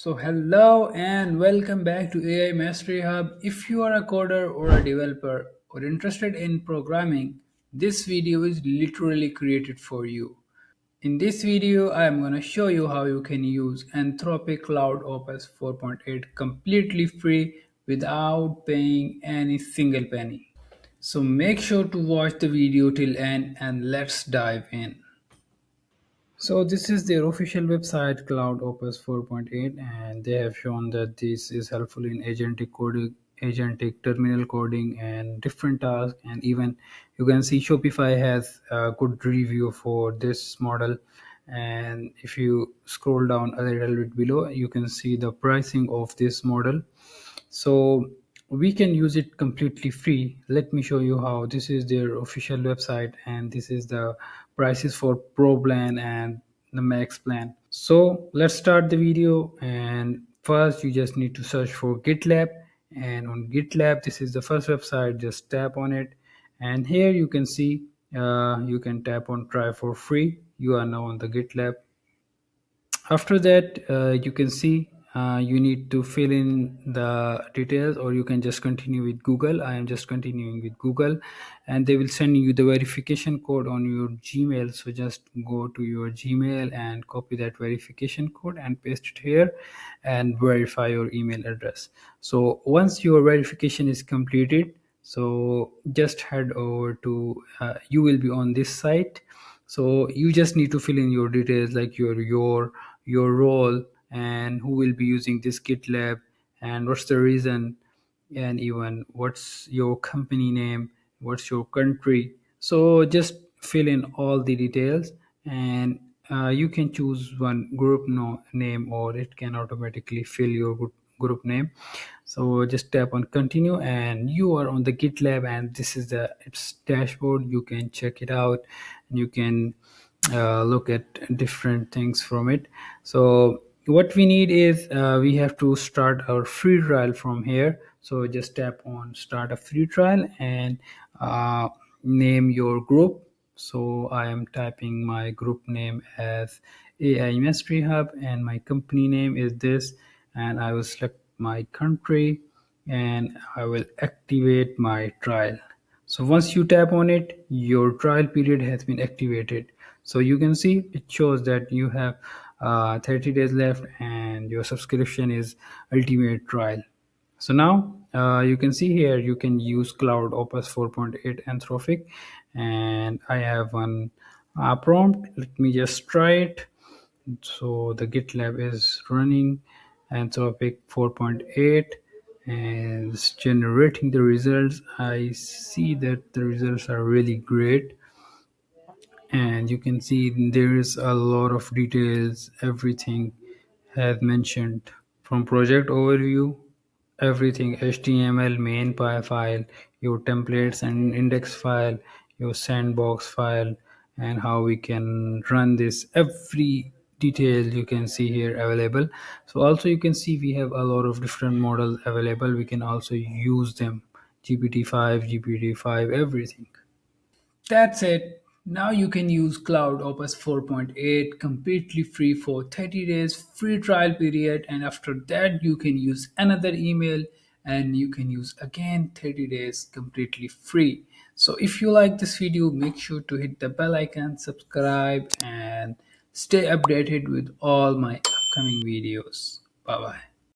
So, hello and welcome back to AI Mastery Hub. If you are a coder or a developer or interested in programming, this video is literally created for you. In this video, I am going to show you how you can use Anthropic Cloud Opus 4.8 completely free without paying any single penny. So make sure to watch the video till end and let's dive in. So this is their official website, Cloud Opus 4.8, and they have shown that this is helpful in agentic coding, agentic terminal coding, and different tasks. And even you can see Shopify has a good review for this model. And if you scroll down a little bit below, you can see the pricing of this model. So we can use it completely free. Let me show you how. This is their official website, and this is the prices for pro plan and the max plan. So let's start the video, and first you just need to search for gitlab. And on gitlab, this is the first website. Just tap on it, and here you can see you can tap on try for free. You are now on the gitlab. After that, you can see you need to fill in the details, or you can just continue with Google. I am just continuing with Google, and they will send you the verification code on your Gmail. So just go to your Gmail and copy that verification code and paste it here and verify your email address. So once your verification is completed, so just head over to you will be on this site. So you just need to fill in your details, like your role and who will be using this GitLab and what's the reason, and even what's your company name, what's your country. So just fill in all the details, and you can choose one group name, or it can automatically fill your group name. So just tap on continue, and you are on the GitLab, and this is the its dashboard. You can check it out, and you can look at different things from it. So what we need is we have to start our free trial from here. So just tap on start a free trial and name your group. So I am typing my group name as AI Mastery Hub, and my company name is this, and I will select my country, and I will activate my trial. So once you tap on it, your trial period has been activated. So you can see it shows that you have 30 days left, and your subscription is ultimate trial. So now you can see here you can use Cloud Opus 4.8 Anthropic, and I have one prompt. Let me just try it. So the GitLab is running Anthropic 4.8 and it's generating the results. I see that the results are really great, and you can see there is a lot of details. Everything has mentioned, from project overview, everything, HTML main py file, your templates and index file, your sandbox file, and how we can run this. Every detail you can see here available. So also you can see we have a lot of different models available. We can also use them, GPT-5, GPT-5, everything. That's it. Now you can use Cloud Opus 4.8 completely free for 30 days free trial period, and after that you can use another email and you can use again 30 days completely free. So if you like this video, make sure to hit the bell icon, subscribe, and stay updated with all my upcoming videos. Bye bye.